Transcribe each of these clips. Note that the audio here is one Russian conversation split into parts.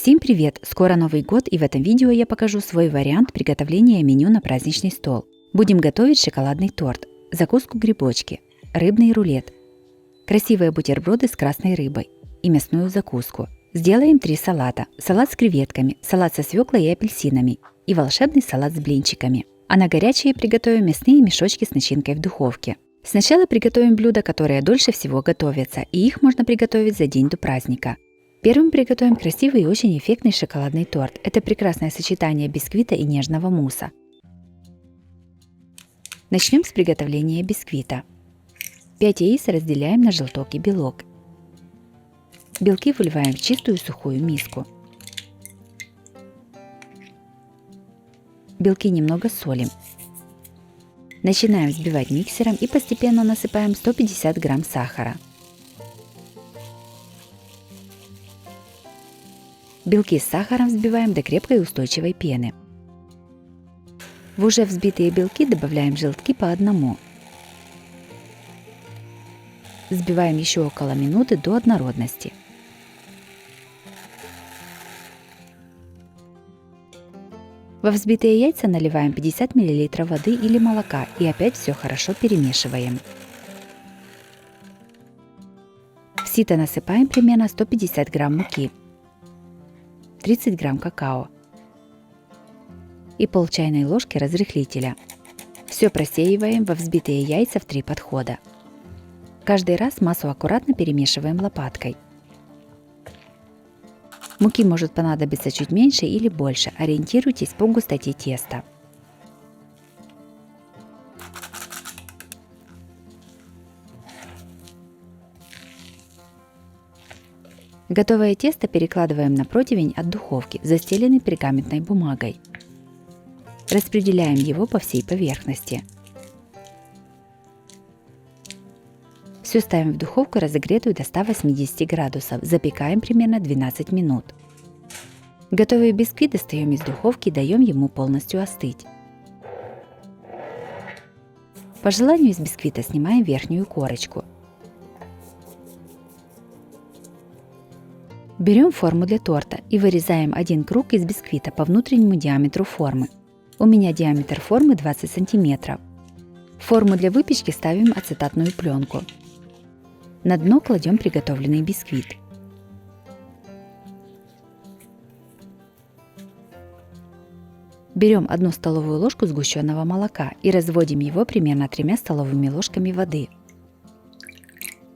Всем привет! Скоро Новый год, и в этом видео я покажу свой вариант приготовления меню на праздничный стол. Будем готовить шоколадный торт, закуску грибочки, рыбный рулет, красивые бутерброды с красной рыбой и мясную закуску. Сделаем 3 салата. Салат с креветками, салат со свеклой и апельсинами и волшебный салат с блинчиками. А на горячее приготовим мясные мешочки с начинкой в духовке. Сначала приготовим блюда, которые дольше всего готовятся, и их можно приготовить за день до праздника. Первым приготовим красивый и очень эффектный шоколадный торт. Это прекрасное сочетание бисквита и нежного мусса. Начнем с приготовления бисквита. 5 яиц разделяем на желток и белок. Белки выливаем в чистую сухую миску. Белки немного солим. Начинаем взбивать миксером и постепенно насыпаем 150 грамм сахара. Белки с сахаром взбиваем до крепкой и устойчивой пены. В уже взбитые белки добавляем желтки по одному. Взбиваем еще около минуты до однородности. Во взбитые яйца наливаем 50 мл воды или молока и опять все хорошо перемешиваем. В сито насыпаем примерно 150 грамм муки, 30 грамм какао и пол чайной ложки разрыхлителя. Все просеиваем во взбитые яйца в 3 подхода. Каждый раз массу аккуратно перемешиваем лопаткой. Муки может понадобиться чуть меньше или больше, ориентируйтесь по густоте теста. Готовое тесто перекладываем на противень от духовки, застеленный пергаментной бумагой. Распределяем его по всей поверхности. Все ставим в духовку, разогретую до 180 градусов. Запекаем примерно 12 минут. Готовый бисквит достаем из духовки и даем ему полностью остыть. По желанию из бисквита снимаем верхнюю корочку. Берем форму для торта и вырезаем один круг из бисквита по внутреннему диаметру формы. У меня диаметр формы 20 см. В форму для выпечки ставим ацетатную пленку. На дно кладем приготовленный бисквит. Берем 1 столовую ложку сгущенного молока и разводим его примерно 3 столовыми ложками воды.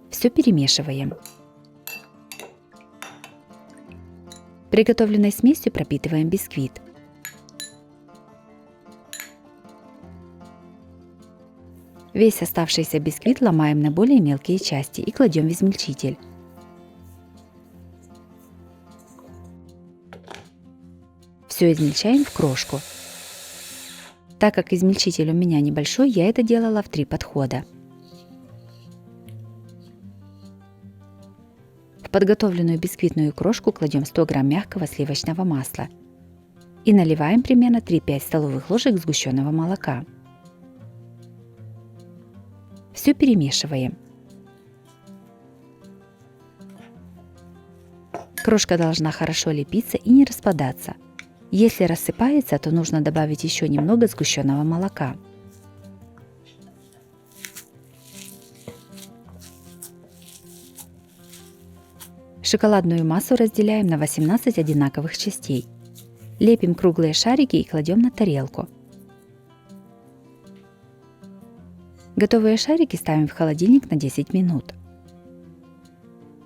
Все перемешиваем. Приготовленной смесью пропитываем бисквит. Весь оставшийся бисквит ломаем на более мелкие части и кладем в измельчитель. Все измельчаем в крошку. Так как измельчитель у меня небольшой, я это делала в 3 подхода. В подготовленную бисквитную крошку кладем 100 грамм мягкого сливочного масла и наливаем примерно 3-5 столовых ложек сгущенного молока. Все перемешиваем. Крошка должна хорошо лепиться и не распадаться. Если рассыпается, то нужно добавить еще немного сгущенного молока. Шоколадную массу разделяем на 18 одинаковых частей. Лепим круглые шарики и кладем на тарелку. Готовые шарики ставим в холодильник на 10 минут.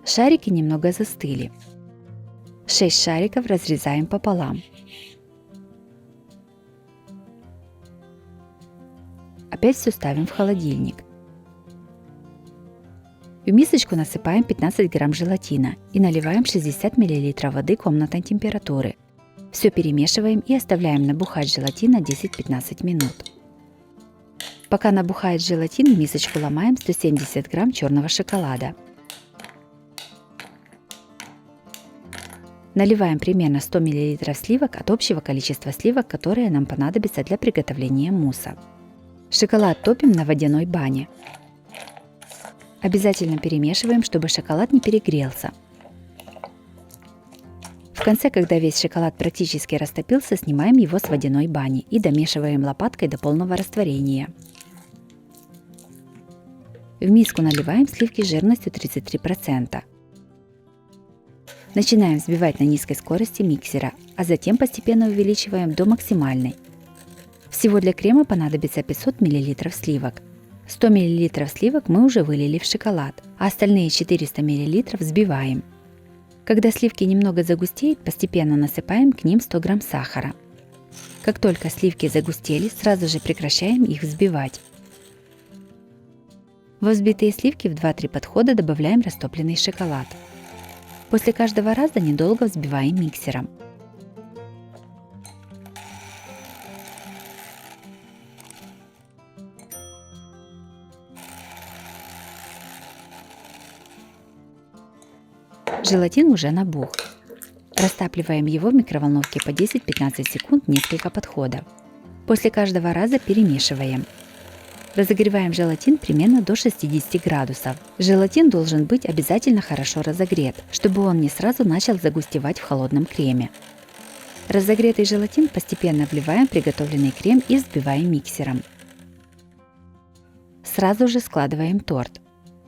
Шарики немного застыли. 6 шариков разрезаем пополам. Опять все ставим в холодильник. В мисочку насыпаем 15 грамм желатина и наливаем 60 мл воды комнатной температуры. Все перемешиваем и оставляем набухать желатин на 10-15 минут. Пока набухает желатин, в мисочку ломаем 170 грамм черного шоколада. Наливаем примерно 100 мл сливок от общего количества сливок, которые нам понадобятся для приготовления мусса. Шоколад топим на водяной бане. Обязательно перемешиваем, чтобы шоколад не перегрелся. В конце, когда весь шоколад практически растопился, снимаем его с водяной бани и домешиваем лопаткой до полного растворения. В миску наливаем сливки жирностью 33%. Начинаем взбивать на низкой скорости миксера, а затем постепенно увеличиваем до максимальной. Всего для крема понадобится 500 мл сливок. 100 мл сливок мы уже вылили в шоколад, а остальные 400 мл взбиваем. Когда сливки немного загустеют, постепенно насыпаем к ним 100 г сахара. Как только сливки загустели, сразу же прекращаем их взбивать. Во взбитые сливки в 2-3 подхода добавляем растопленный шоколад. После каждого раза недолго взбиваем миксером. Желатин уже набух. Растапливаем его в микроволновке по 10-15 секунд несколько подходов. После каждого раза перемешиваем. Разогреваем желатин примерно до 60 градусов. Желатин должен быть обязательно хорошо разогрет, чтобы он не сразу начал загустевать в холодном креме. Разогретый желатин постепенно вливаем в приготовленный крем и взбиваем миксером. Сразу же складываем торт.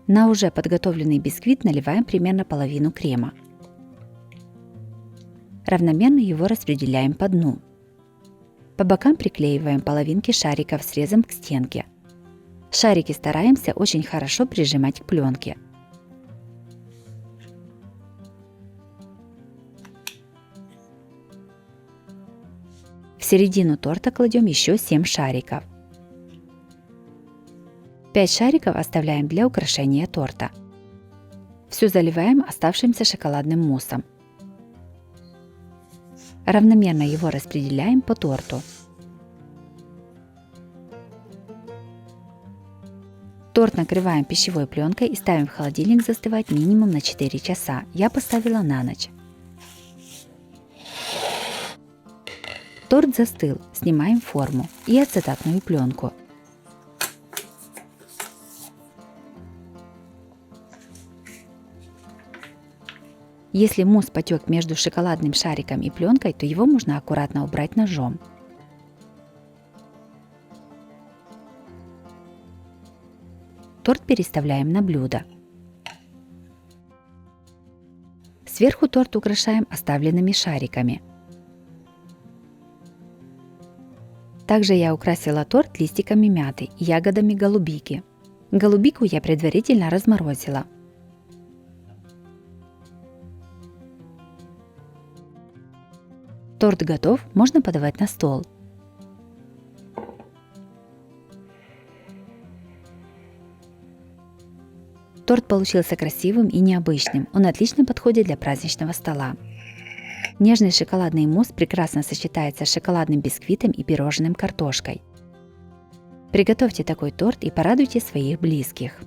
На уже подготовленный бисквит наливаем примерно половину крема. Равномерно его распределяем по дну. По бокам приклеиваем половинки шариков срезом к стенке. Шарики стараемся очень хорошо прижимать к пленке. В середину торта кладем еще 7 шариков. 5 шариков оставляем для украшения торта. Все заливаем оставшимся шоколадным муссом. Равномерно его распределяем по торту. Торт накрываем пищевой пленкой и ставим в холодильник застывать минимум на 4 часа. Я поставила на ночь. Торт застыл, снимаем форму и ацетатную пленку. Если мусс потек между шоколадным шариком и пленкой, то его можно аккуратно убрать ножом. Торт переставляем на блюдо. Сверху торт украшаем оставленными шариками. Также я украсила торт листиками мяты и ягодами голубики. Голубику я предварительно разморозила. Торт готов, можно подавать на стол. Торт получился красивым и необычным, он отлично подходит для праздничного стола. Нежный шоколадный мусс прекрасно сочетается с шоколадным бисквитом и пирожным картошкой. Приготовьте такой торт и порадуйте своих близких.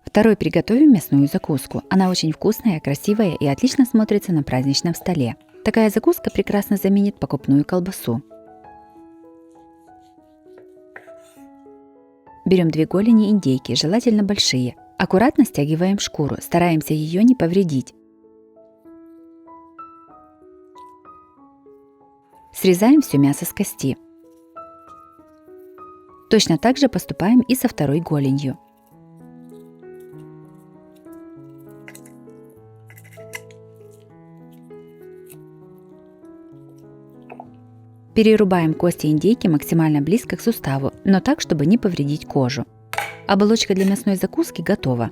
Второй приготовим мясную закуску. Она очень вкусная, красивая и отлично смотрится на праздничном столе. Такая закуска прекрасно заменит покупную колбасу. Берем 2 голени индейки, желательно большие. Аккуратно стягиваем шкуру, стараемся ее не повредить. Срезаем все мясо с кости. Точно так же поступаем и со второй голенью. Перерубаем кости индейки максимально близко к суставу, но так, чтобы не повредить кожу. Оболочка для мясной закуски готова.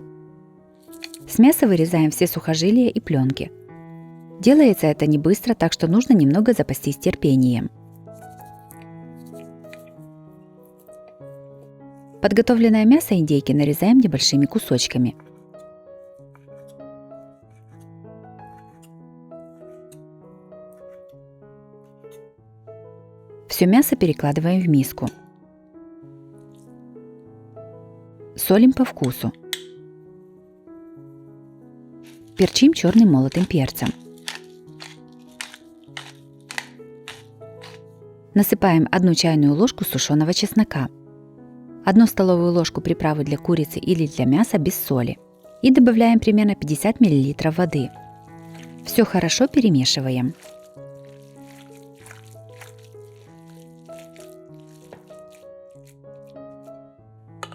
С мяса вырезаем все сухожилия и пленки. Делается это не быстро, так что нужно немного запастись терпением. Подготовленное мясо индейки нарезаем небольшими кусочками. Все мясо перекладываем в миску. Солим по вкусу. Перчим черным молотым перцем. Насыпаем 1 чайную ложку сушеного чеснока, 1 столовую ложку приправы для курицы или для мяса без соли и добавляем примерно 50 мл воды. Все хорошо перемешиваем.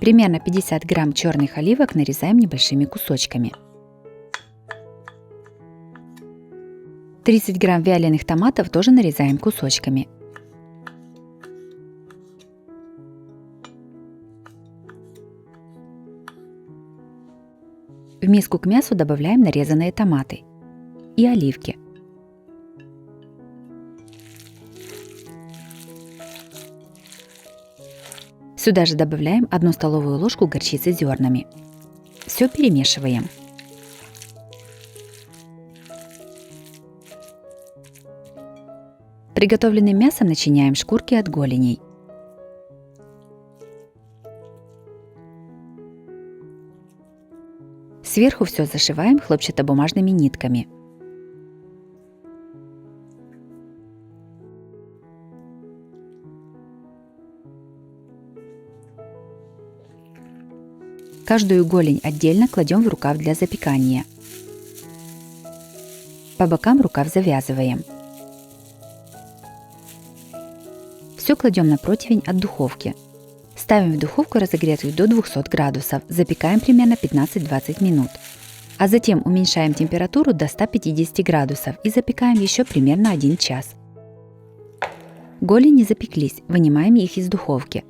Примерно 50 грамм черных оливок нарезаем небольшими кусочками. 30 грамм вяленых томатов тоже нарезаем кусочками. В миску к мясу добавляем нарезанные томаты и оливки. Сюда же добавляем 1 столовую ложку горчицы зернами. Все перемешиваем. Приготовленным мясом начиняем шкурки от голеней. Сверху все зашиваем хлопчатобумажными нитками. Каждую голень отдельно кладем в рукав для запекания. По бокам рукав завязываем. Все кладем на противень от духовки. Ставим в духовку, разогретую до 200 градусов, запекаем примерно 15-20 минут. А затем уменьшаем температуру до 150 градусов и запекаем еще примерно 1 час. Голени запеклись, вынимаем их из духовки.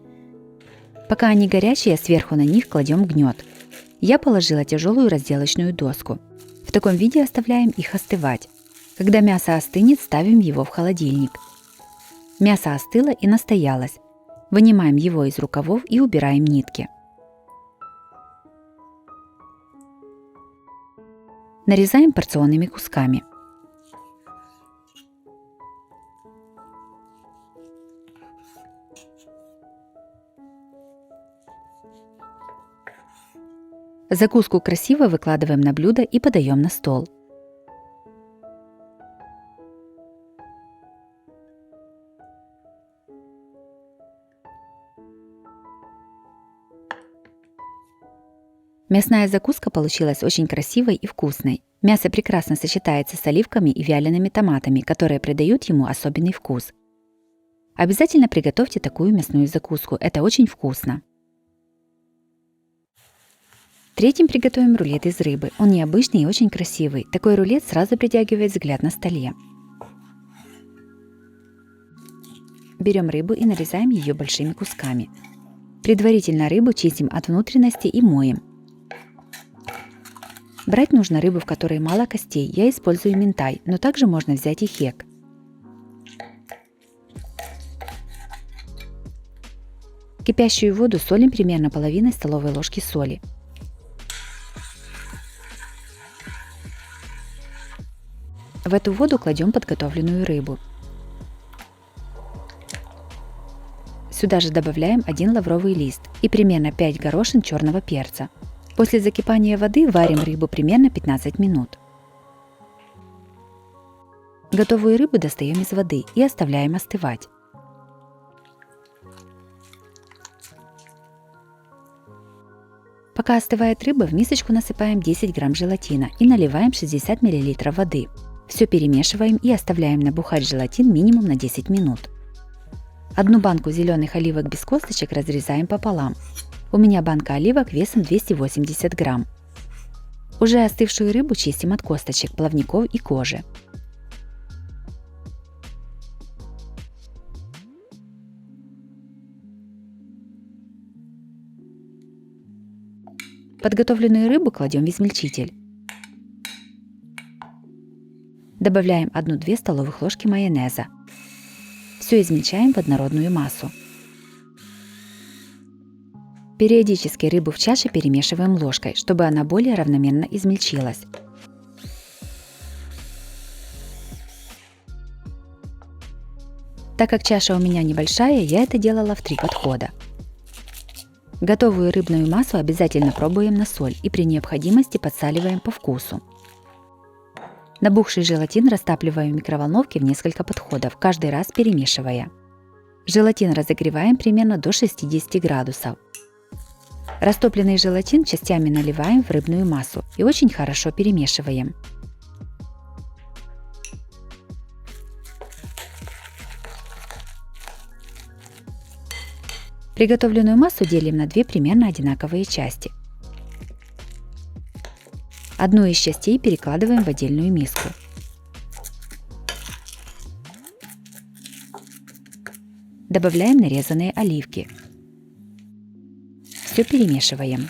Пока они горячие, сверху на них кладем гнет. Я положила тяжелую разделочную доску. В таком виде оставляем их остывать. Когда мясо остынет, ставим его в холодильник. Мясо остыло и настоялось. Вынимаем его из рукавов и убираем нитки. Нарезаем порционными кусками. Закуску красиво выкладываем на блюдо и подаем на стол. Мясная закуска получилась очень красивой и вкусной. Мясо прекрасно сочетается с оливками и вялеными томатами, которые придают ему особенный вкус. Обязательно приготовьте такую мясную закуску, это очень вкусно. Третьим приготовим рулет из рыбы. Он необычный и очень красивый. Такой рулет сразу притягивает взгляд на столе. Берем рыбу и нарезаем ее большими кусками. Предварительно рыбу чистим от внутренности и моем. Брать нужно рыбу, в которой мало костей. Я использую минтай, но также можно взять и хек. Кипящую воду солим примерно половиной столовой ложки соли. В эту воду кладем подготовленную рыбу. Сюда же добавляем 1 лавровый лист и примерно 5 горошин черного перца. После закипания воды варим рыбу примерно 15 минут. Готовую рыбу достаем из воды и оставляем остывать. Пока остывает рыба, в мисочку насыпаем 10 грамм желатина и наливаем 60 мл воды. Все перемешиваем и оставляем набухать желатин минимум на 10 минут. 1 банку зеленых оливок без косточек разрезаем пополам. У меня банка оливок весом 280 грамм. Уже остывшую рыбу чистим от косточек, плавников и кожи. Подготовленную рыбу кладем в измельчитель. Добавляем 1-2 столовых ложки майонеза. Все измельчаем в однородную массу. Периодически рыбу в чаше перемешиваем ложкой, чтобы она более равномерно измельчилась. Так как чаша у меня небольшая, я это делала в 3 подхода. Готовую рыбную массу обязательно пробуем на соль и при необходимости подсаливаем по вкусу. Набухший желатин растапливаем в микроволновке в несколько подходов, каждый раз перемешивая. Желатин разогреваем примерно до 60 градусов. Растопленный желатин частями наливаем в рыбную массу и очень хорошо перемешиваем. Приготовленную массу делим на две примерно одинаковые части. Одну из частей перекладываем в отдельную миску. Добавляем нарезанные оливки. Все перемешиваем.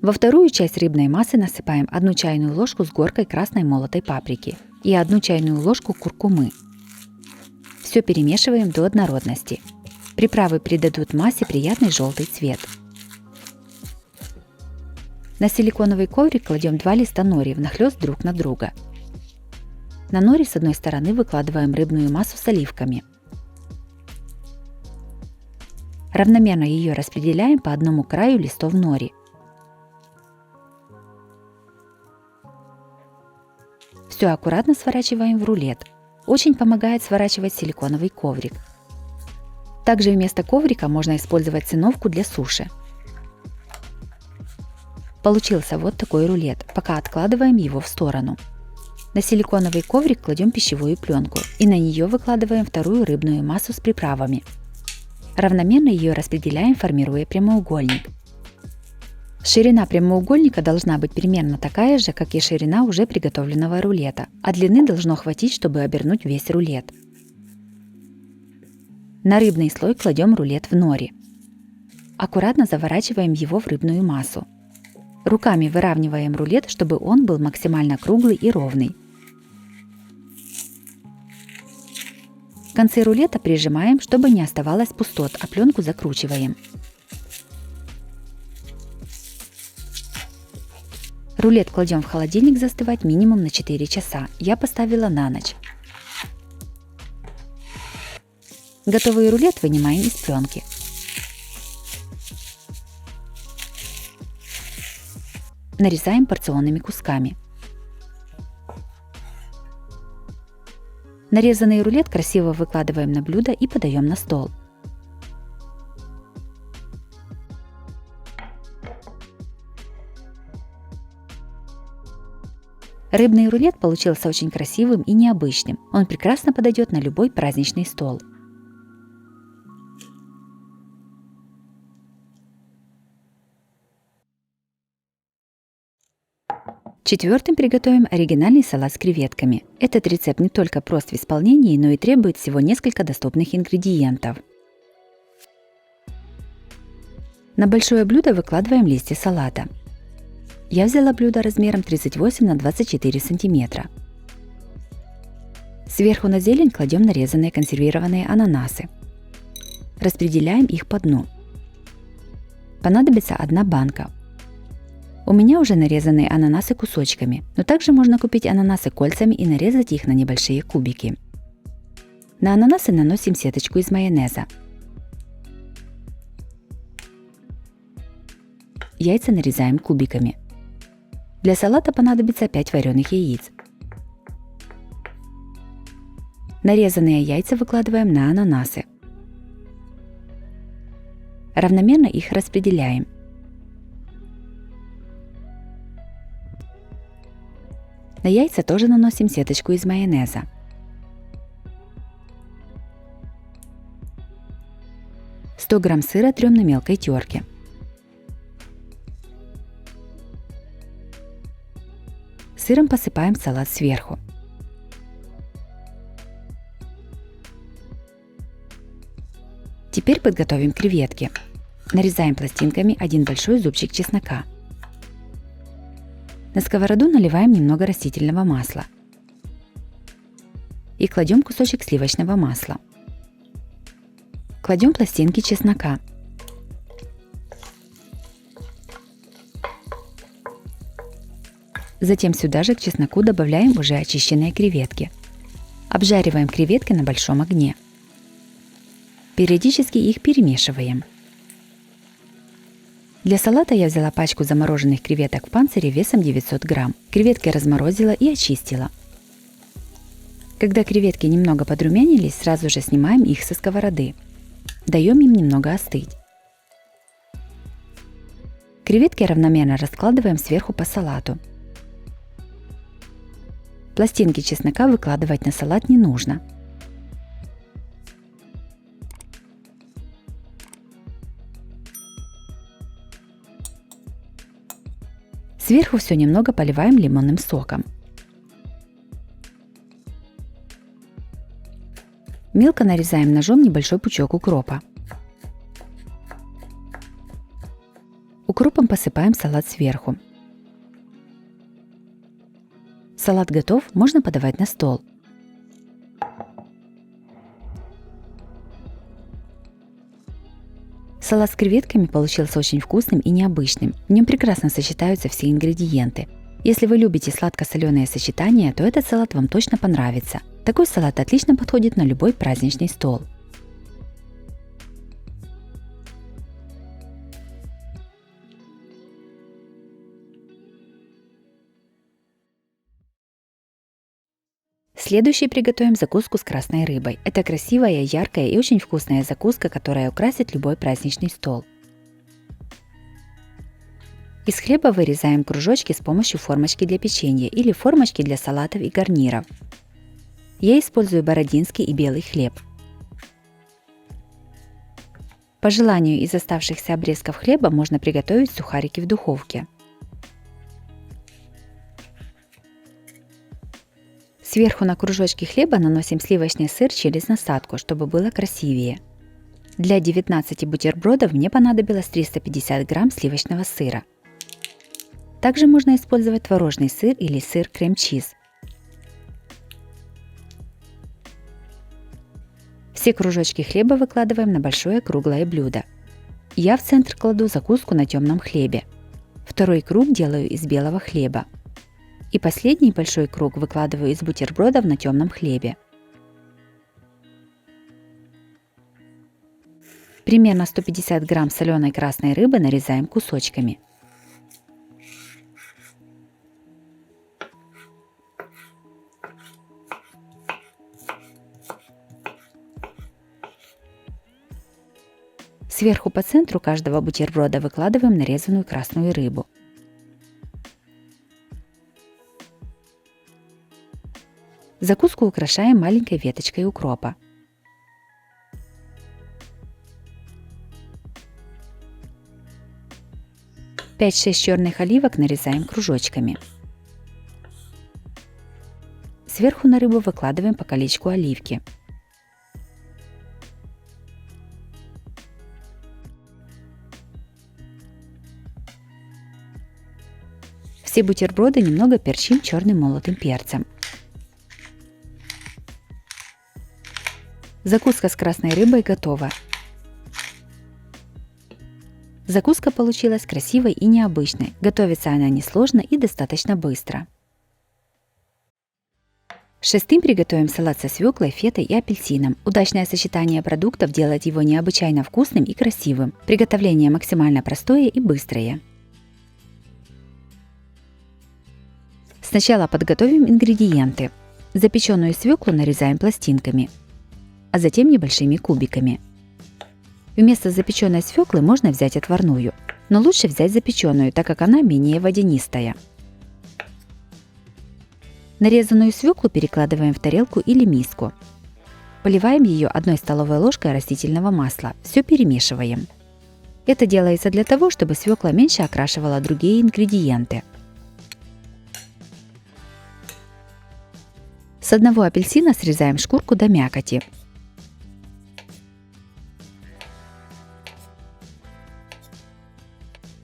Во вторую часть рыбной массы насыпаем 1 чайную ложку с горкой красной молотой паприки и 1 чайную ложку куркумы. Все перемешиваем до однородности. Приправы придадут массе приятный желтый цвет. На силиконовый коврик кладем 2 листа нори внахлёст друг на друга. На нори с одной стороны выкладываем рыбную массу с оливками. Равномерно ее распределяем по одному краю листов нори. Все аккуратно сворачиваем в рулет. Очень помогает сворачивать силиконовый коврик. Также вместо коврика можно использовать циновку для суши. Получился вот такой рулет, пока откладываем его в сторону. На силиконовый коврик кладем пищевую пленку и на нее выкладываем вторую рыбную массу с приправами. Равномерно ее распределяем, формируя прямоугольник. Ширина прямоугольника должна быть примерно такая же, как и ширина уже приготовленного рулета, а длины должно хватить, чтобы обернуть весь рулет. На рыбный слой кладем рулет в нори. Аккуратно заворачиваем его в рыбную массу. Руками выравниваем рулет, чтобы он был максимально круглый и ровный. Концы рулета прижимаем, чтобы не оставалось пустот, а пленку закручиваем. Рулет кладем в холодильник застывать минимум на 4 часа. Я поставила на ночь. Готовый рулет вынимаем из пленки. Нарезаем порционными кусками. Нарезанный рулет красиво выкладываем на блюдо и подаем на стол. Рыбный рулет получился очень красивым и необычным. Он прекрасно подойдет на любой праздничный стол. Четвертым приготовим оригинальный салат с креветками. Этот рецепт не только прост в исполнении, но и требует всего несколько доступных ингредиентов. На большое блюдо выкладываем листья салата. Я взяла блюдо размером 38 на 24 см. Сверху на зелень кладем нарезанные консервированные ананасы. Распределяем их по дну. Понадобится 1 банка. У меня уже нарезанные ананасы кусочками, но также можно купить ананасы кольцами и нарезать их на небольшие кубики. На ананасы наносим сеточку из майонеза. Яйца нарезаем кубиками. Для салата понадобится 5 вареных яиц. Нарезанные яйца выкладываем на ананасы. Равномерно их распределяем. На яйца тоже наносим сеточку из майонеза. – 100 грамм сыра трем на мелкой терке. Сыром посыпаем салат сверху. Теперь подготовим креветки. Нарезаем пластинками 1 большой зубчик чеснока. На сковороду наливаем немного растительного масла и кладем кусочек сливочного масла. Кладем пластинки чеснока. Затем сюда же к чесноку добавляем уже очищенные креветки. Обжариваем креветки на большом огне. Периодически их перемешиваем. Для салата я взяла пачку замороженных креветок в панцире весом 900 грамм. Креветки разморозила и очистила. Когда креветки немного подрумянились, сразу же снимаем их со сковороды. Даем им немного остыть. Креветки равномерно раскладываем сверху по салату. Пластинки чеснока выкладывать на салат не нужно. Сверху все немного поливаем лимонным соком. Мелко нарезаем ножом небольшой пучок укропа. Укропом посыпаем салат сверху. Салат готов, можно подавать на стол. Салат с креветками получился очень вкусным и необычным. В нем прекрасно сочетаются все ингредиенты. Если вы любите сладко-соленые сочетания, то этот салат вам точно понравится. Такой салат отлично подходит на любой праздничный стол. Следующий приготовим закуску с красной рыбой. Это красивая, яркая и очень вкусная закуска, которая украсит любой праздничный стол. Из хлеба вырезаем кружочки с помощью формочки для печенья или формочки для салатов и гарниров. Я использую бородинский и белый хлеб. По желанию из оставшихся обрезков хлеба можно приготовить сухарики в духовке. Сверху на кружочки хлеба наносим сливочный сыр через насадку, чтобы было красивее. Для 19 бутербродов мне понадобилось 350 грамм сливочного сыра. Также можно использовать творожный сыр или сыр крем-чиз. Все кружочки хлеба выкладываем на большое круглое блюдо. Я в центр кладу закуску на темном хлебе. Второй круг делаю из белого хлеба. И последний большой круг выкладываю из бутербродов на темном хлебе. Примерно 150 грамм соленой красной рыбы нарезаем кусочками. Сверху по центру каждого бутерброда выкладываем нарезанную красную рыбу. Закуску украшаем маленькой веточкой укропа. Пять-шесть черных оливок нарезаем кружочками. Сверху на рыбу выкладываем по колечку оливки. Все бутерброды немного перчим черным молотым перцем. Закуска с красной рыбой готова. Закуска получилась красивой и необычной. Готовится она несложно и достаточно быстро. Шестым приготовим салат со свеклой, фетой и апельсином. Удачное сочетание продуктов делает его необычайно вкусным и красивым. Приготовление максимально простое и быстрое. Сначала подготовим ингредиенты. Запеченную свеклу нарезаем пластинками, а затем небольшими кубиками. Вместо запеченной свеклы можно взять отварную, но лучше взять запеченную, так как она менее водянистая. Нарезанную свеклу перекладываем в тарелку или миску. Поливаем ее 1 столовой ложкой растительного масла. Все перемешиваем. Это делается для того, чтобы свекла меньше окрашивала другие ингредиенты. С одного апельсина срезаем шкурку до мякоти.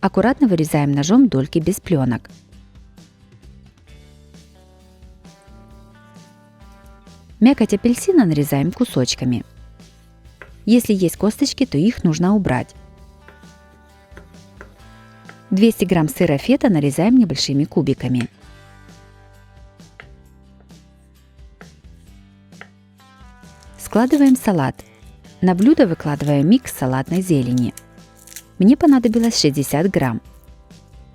Аккуратно вырезаем ножом дольки без пленок. Мякоть апельсина нарезаем кусочками. Если есть косточки, то их нужно убрать. 200 грамм сыра фета нарезаем небольшими кубиками. Складываем салат. На блюдо выкладываем микс салатной зелени. Мне понадобилось 60 грамм.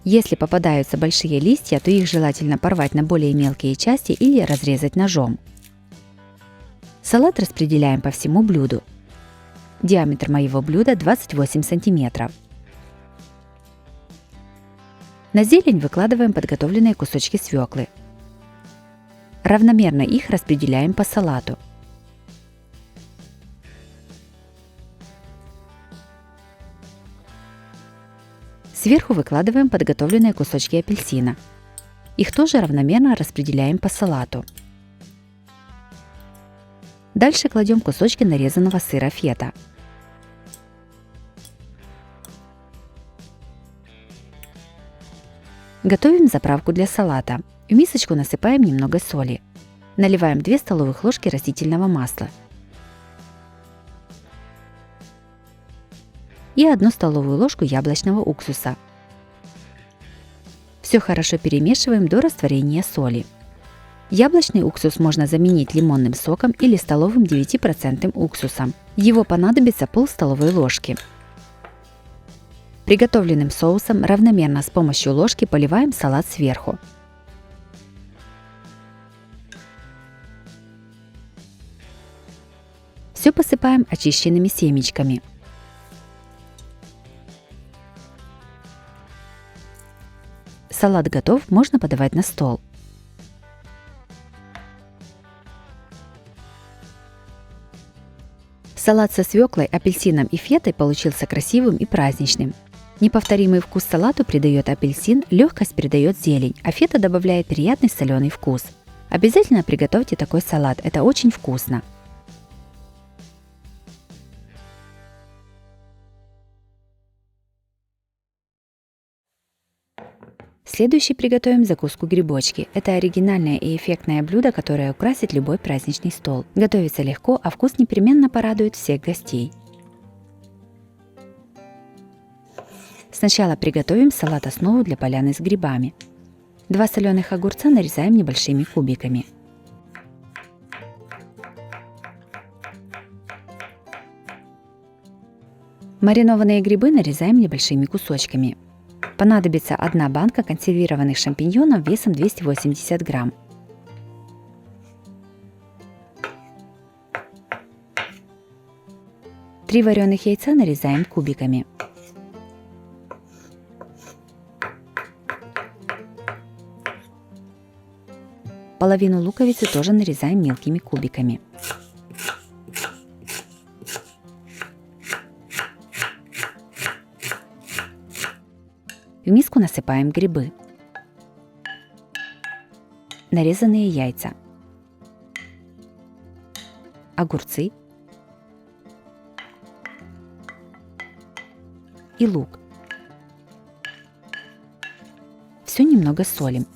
Если попадаются большие листья, то их желательно порвать на более мелкие части или разрезать ножом. Салат распределяем по всему блюду. Диаметр моего блюда 28 см. На зелень выкладываем подготовленные кусочки свеклы. Равномерно их распределяем по салату. Сверху выкладываем подготовленные кусочки апельсина. Их тоже равномерно распределяем по салату. Дальше кладем кусочки нарезанного сыра фета. Готовим заправку для салата. В мисочку насыпаем немного соли. Наливаем 2 столовых ложки растительного масла и 1 столовую ложку яблочного уксуса. Все хорошо перемешиваем до растворения соли. Яблочный уксус можно заменить лимонным соком или столовым 9% уксусом. Его понадобится пол столовой ложки. Приготовленным соусом равномерно с помощью ложки поливаем салат сверху. Все посыпаем очищенными семечками. Салат готов, можно подавать на стол. Салат со свеклой, апельсином и фетой получился красивым и праздничным. Неповторимый вкус салату придает апельсин, легкость придает зелень, а фета добавляет приятный соленый вкус. Обязательно приготовьте такой салат, это очень вкусно. Следующий приготовим закуску грибочки. Это оригинальное и эффектное блюдо, которое украсит любой праздничный стол. Готовится легко, а вкус непременно порадует всех гостей. Сначала приготовим салат-основу для поляны с грибами. 2 соленых огурца нарезаем небольшими кубиками. Маринованные грибы нарезаем небольшими кусочками. Понадобится 1 банка консервированных шампиньонов весом 280 грамм. Три вареных яйца нарезаем кубиками. Половину луковицы тоже нарезаем мелкими кубиками. В миску насыпаем грибы, нарезанные яйца, огурцы и лук. Все немного солим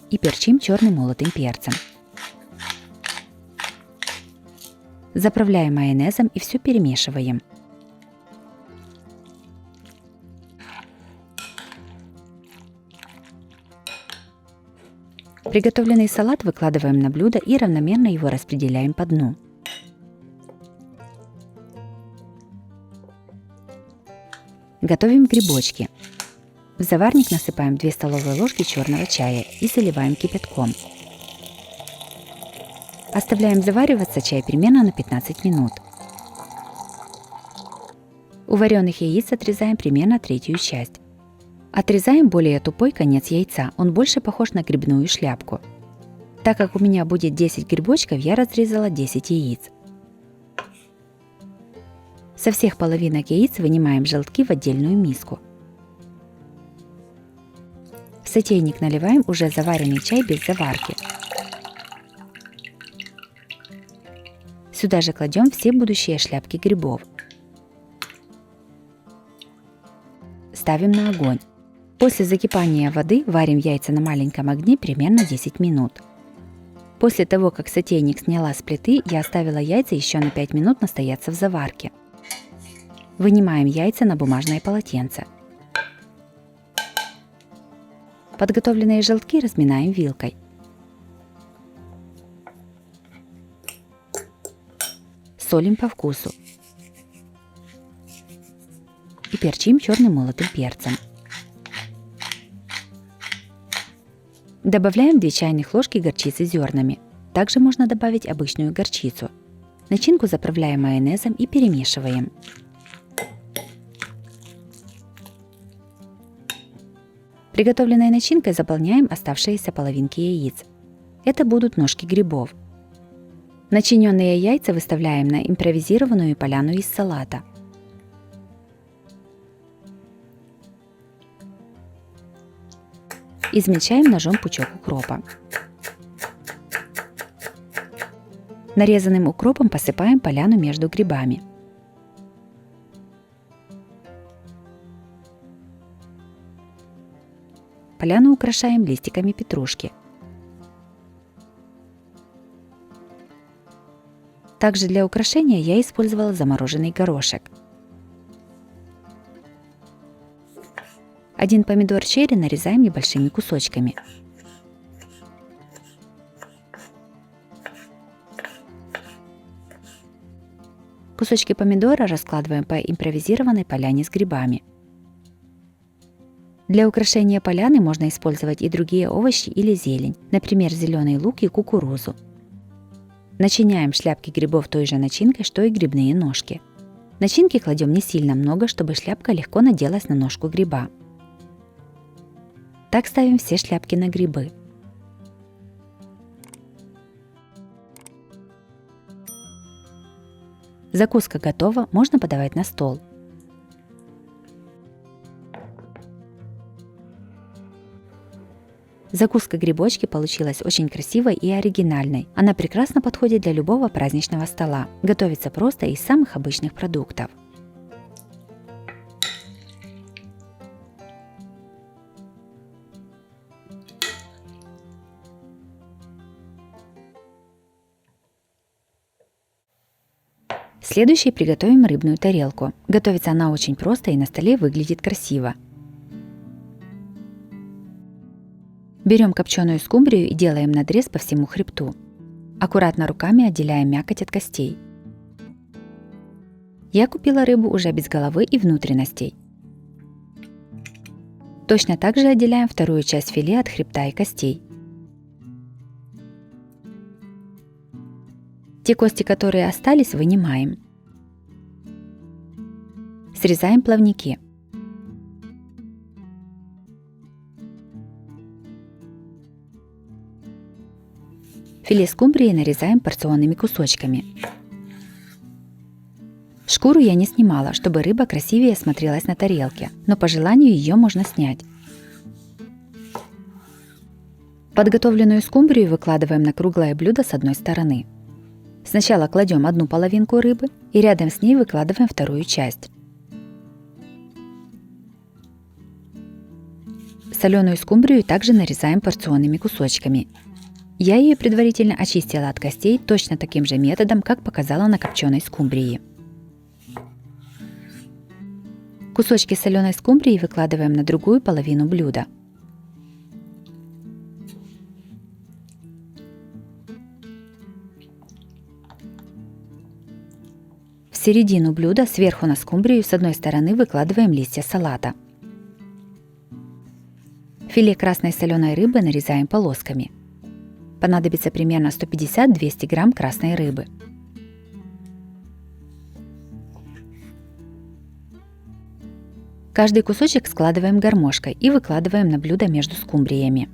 и перчим черным молотым перцем. Заправляем майонезом и все перемешиваем. Приготовленный салат выкладываем на блюдо и равномерно его распределяем по дну. Готовим грибочки. В заварник насыпаем 2 столовые ложки черного чая и заливаем кипятком. Оставляем завариваться чай примерно на 15 минут. У вареных яиц отрезаем примерно 1/3 часть. Отрезаем более тупой конец яйца, он больше похож на грибную шляпку. Так как у меня будет 10 грибочков, я разрезала 10 яиц. Со всех половинок яиц вынимаем желтки в отдельную миску. В сотейник наливаем уже заваренный чай без заварки. Сюда же кладем все будущие шляпки грибов. Ставим на огонь. После закипания воды варим яйца на маленьком огне примерно 10 минут. После того, как сотейник сняла с плиты, я оставила яйца еще на 5 минут настояться в заварке. Вынимаем яйца на бумажное полотенце. Подготовленные желтки разминаем вилкой. Солим по вкусу. И перчим черным молотым перцем. Добавляем 2 чайных ложки горчицы зернами. Также можно добавить обычную горчицу. Начинку заправляем майонезом и перемешиваем. Приготовленной начинкой заполняем оставшиеся половинки яиц. Это будут ножки грибов. Начиненные яйца выставляем на импровизированную поляну из салата. Измельчаем ножом пучок укропа. Нарезанным укропом посыпаем поляну между грибами. Поляну украшаем листиками петрушки. Также для украшения я использовала замороженный горошек. 1 помидор черри нарезаем небольшими кусочками. Кусочки помидора раскладываем по импровизированной поляне с грибами. Для украшения поляны можно использовать и другие овощи или зелень, например, зеленый лук и кукурузу. Начиняем шляпки грибов той же начинкой, что и грибные ножки. Начинки кладем не сильно много, чтобы шляпка легко наделась на ножку гриба. Так ставим все шляпки на грибы. Закуска готова, можно подавать на стол. Закуска грибочки получилась очень красивой и оригинальной. Она прекрасно подходит для любого праздничного стола. Готовится просто из самых обычных продуктов. Следующей приготовим рыбную тарелку. Готовится она очень просто и на столе выглядит красиво. Берем копченую скумбрию и делаем надрез по всему хребту. Аккуратно руками отделяем мякоть от костей. Я купила рыбу уже без головы и внутренностей. Точно так же отделяем вторую часть филе от хребта и костей. Те кости, которые остались, вынимаем. Срезаем плавники. Филе скумбрии нарезаем порционными кусочками. Шкуру я не снимала, чтобы рыба красивее смотрелась на тарелке, но по желанию ее можно снять. Подготовленную скумбрию выкладываем на круглое блюдо с одной стороны. Сначала кладем одну половинку рыбы и рядом с ней выкладываем вторую часть. Соленую скумбрию также нарезаем порционными кусочками. Я ее предварительно очистила от костей точно таким же методом, как показала на копченой скумбрии. Кусочки соленой скумбрии выкладываем на другую половину блюда. В середину блюда сверху на скумбрию с одной стороны выкладываем листья салата. Филе красной соленой рыбы нарезаем полосками. Понадобится примерно 150-200 грамм красной рыбы. Каждый кусочек складываем гармошкой и выкладываем на блюдо между скумбриями.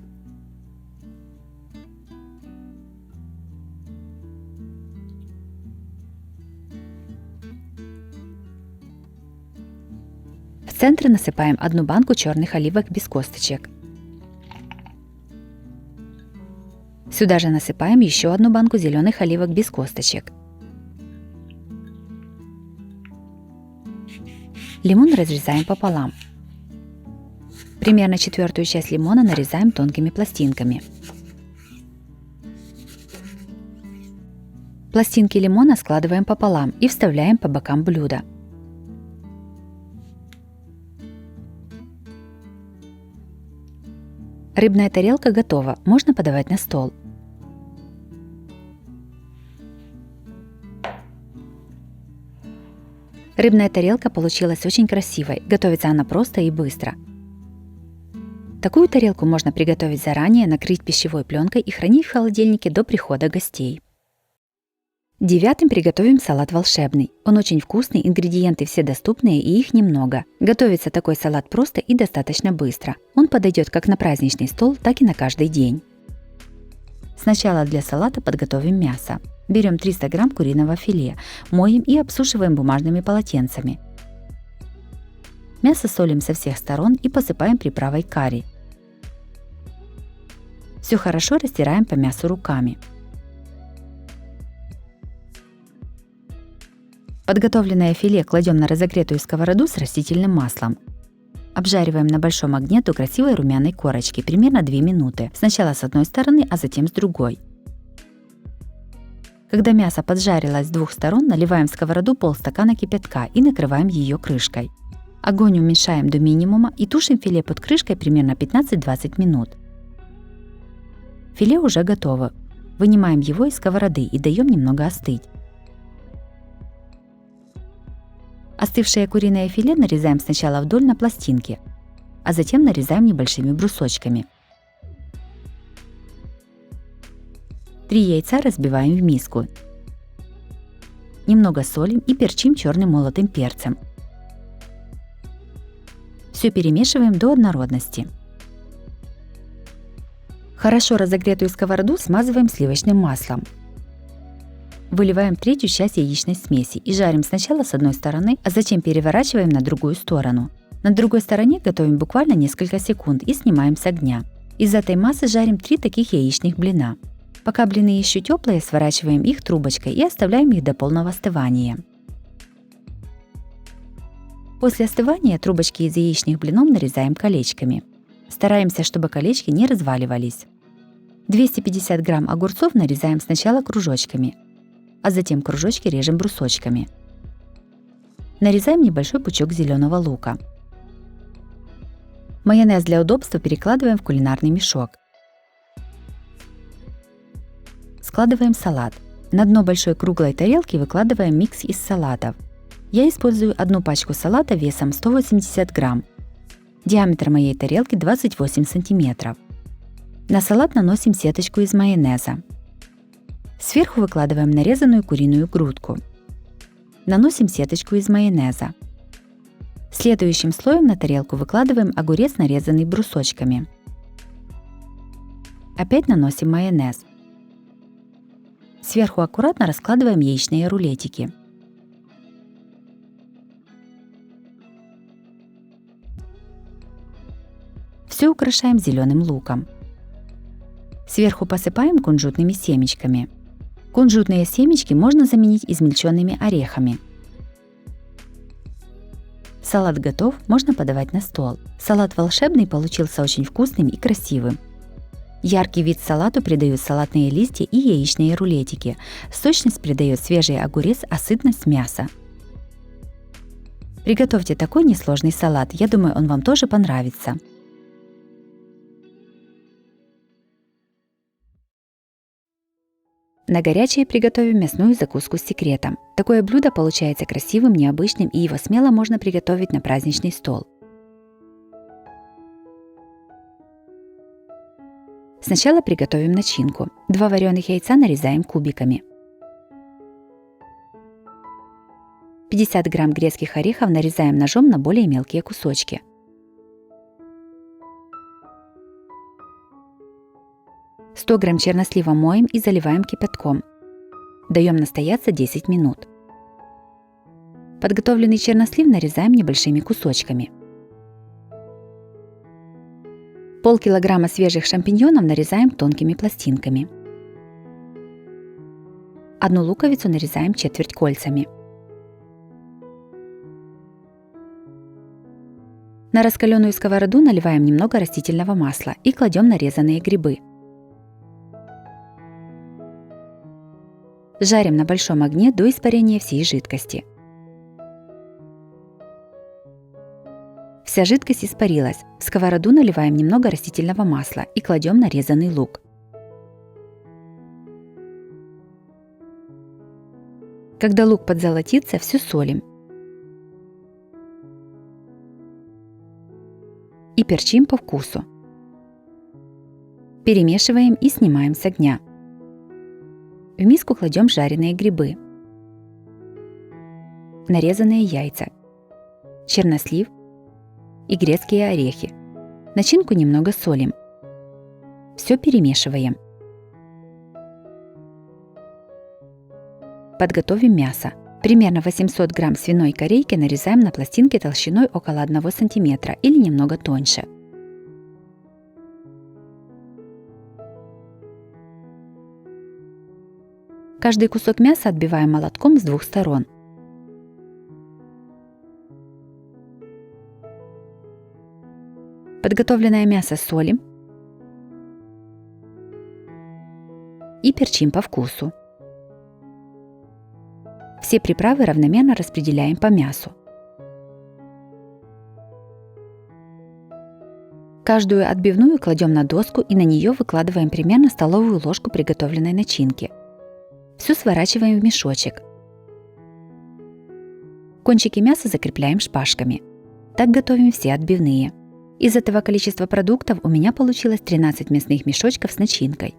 В центр насыпаем одну банку черных оливок без косточек. Сюда же насыпаем еще одну банку зеленых оливок без косточек. Лимон разрезаем пополам. Примерно четвертую часть лимона нарезаем тонкими пластинками. Пластинки лимона складываем пополам и вставляем по бокам блюда. Рыбная тарелка готова, можно подавать на стол. Рыбная тарелка получилась очень красивой, готовится она просто и быстро. Такую тарелку можно приготовить заранее, накрыть пищевой пленкой и хранить в холодильнике до прихода гостей. Девятым приготовим салат волшебный. Он очень вкусный, ингредиенты все доступные и их немного. Готовится такой салат просто и достаточно быстро. Он подойдет как на праздничный стол, так и на каждый день. Сначала для салата подготовим мясо. Берем 300 грамм куриного филе, моем и обсушиваем бумажными полотенцами. Мясо солим со всех сторон и посыпаем приправой карри. Все хорошо растираем по мясу руками. Подготовленное филе кладем на разогретую сковороду с растительным маслом. Обжариваем на большом огне до красивой румяной корочки, примерно 2 минуты. Сначала с одной стороны, а затем с другой. Когда мясо поджарилось с двух сторон, наливаем в сковороду полстакана кипятка и накрываем ее крышкой. Огонь уменьшаем до минимума и тушим филе под крышкой примерно 15-20 минут. Филе уже готово. Вынимаем его из сковороды и даем немного остыть. Остывшее куриное филе нарезаем сначала вдоль на пластинки, а затем нарезаем небольшими брусочками. 3 яйца разбиваем в миску. Немного солим и перчим черным молотым перцем. Все перемешиваем до однородности. Хорошо разогретую сковороду смазываем сливочным маслом. Выливаем третью часть яичной смеси и жарим сначала с одной стороны, а затем переворачиваем на другую сторону. На другой стороне готовим буквально несколько секунд и снимаем с огня. Из этой массы жарим 3 таких яичных блина. Пока блины еще теплые, сворачиваем их трубочкой и оставляем их до полного остывания. После остывания трубочки из яичных блинов нарезаем колечками. Стараемся, чтобы колечки не разваливались. 250 грамм огурцов нарезаем сначала кружочками, а затем кружочки режем брусочками. Нарезаем небольшой пучок зеленого лука. Майонез для удобства перекладываем в кулинарный мешок. Складываем салат. На дно большой круглой тарелки выкладываем микс из салатов. Я использую одну пачку салата весом 180 грамм. Диаметр моей тарелки 28 сантиметров. На салат наносим сеточку из майонеза. Сверху выкладываем нарезанную куриную грудку. Наносим сеточку из майонеза. Следующим слоем на тарелку выкладываем огурец, нарезанный брусочками. Опять наносим майонез. Сверху аккуратно раскладываем яичные рулетики. Все украшаем зеленым луком. Сверху посыпаем кунжутными семечками. Кунжутные семечки можно заменить измельченными орехами. Салат готов, можно подавать на стол. Салат волшебный получился очень вкусным и красивым. Яркий вид салату придают салатные листья и яичные рулетики. Сочность придает свежий огурец, а сытность мяса. Приготовьте такой несложный салат, я думаю, он вам тоже понравится. На горячее приготовим мясную закуску с секретом. Такое блюдо получается красивым, необычным, и его смело можно приготовить на праздничный стол. Сначала приготовим начинку. 2 вареных яйца нарезаем кубиками. 50 грамм грецких орехов нарезаем ножом на более мелкие кусочки. 100 грамм чернослива моем и заливаем кипятком. Даем настояться 10 минут. Подготовленный чернослив нарезаем небольшими кусочками. Полкилограмма свежих шампиньонов нарезаем тонкими пластинками. 1 луковицу нарезаем четверть кольцами. На раскаленную сковороду наливаем немного растительного масла и кладем нарезанные грибы. Жарим на большом огне до испарения всей жидкости. Вся жидкость испарилась. В сковороду наливаем немного растительного масла и кладем нарезанный лук. Когда лук подзолотится, все солим. И перчим по вкусу. Перемешиваем и снимаем с огня. В миску кладем жареные грибы, нарезанные яйца, чернослив и грецкие орехи. Начинку немного солим. Все перемешиваем. Подготовим мясо. Примерно 800 грамм свиной корейки нарезаем на пластинки толщиной около 1 см или немного тоньше. Каждый кусок мяса отбиваем молотком с 2 сторон. Подготовленное мясо солим и перчим по вкусу. Все приправы равномерно распределяем по мясу. Каждую отбивную кладем на доску и на нее выкладываем примерно столовую ложку приготовленной начинки. Все сворачиваем в мешочек. Кончики мяса закрепляем шпажками. Так готовим все отбивные. Из этого количества продуктов у меня получилось 13 мясных мешочков с начинкой.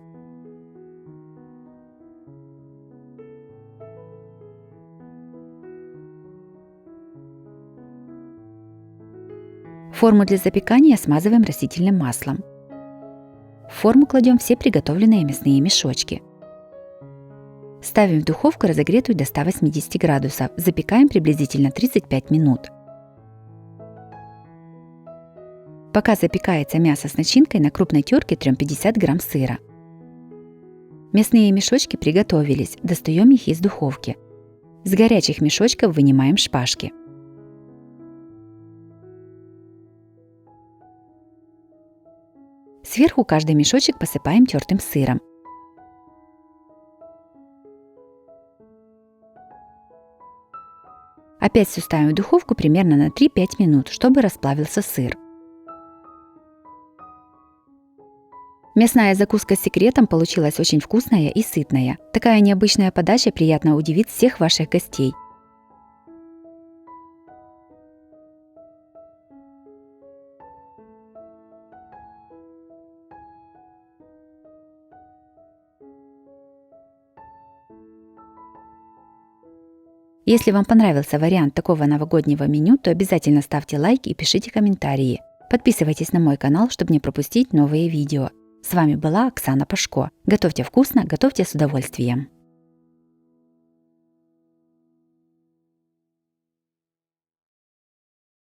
Форму для запекания смазываем растительным маслом. В форму кладем все приготовленные мясные мешочки. Ставим в духовку, разогретую до 180 градусов. Запекаем приблизительно 35 минут. Пока запекается мясо с начинкой, на крупной терке трем 50 грамм сыра. Мясные мешочки приготовились, достаем их из духовки. С горячих мешочков вынимаем шпажки. Сверху каждый мешочек посыпаем тертым сыром. Опять все ставим в духовку примерно на 3-5 минут, чтобы расплавился сыр. Мясная закуска с секретом получилась очень вкусная и сытная. Такая необычная подача приятно удивит всех ваших гостей. Если вам понравился вариант такого новогоднего меню, то обязательно ставьте лайк и пишите комментарии. Подписывайтесь на мой канал, чтобы не пропустить новые видео. С вами была Оксана Пашко. Готовьте вкусно, готовьте с удовольствием.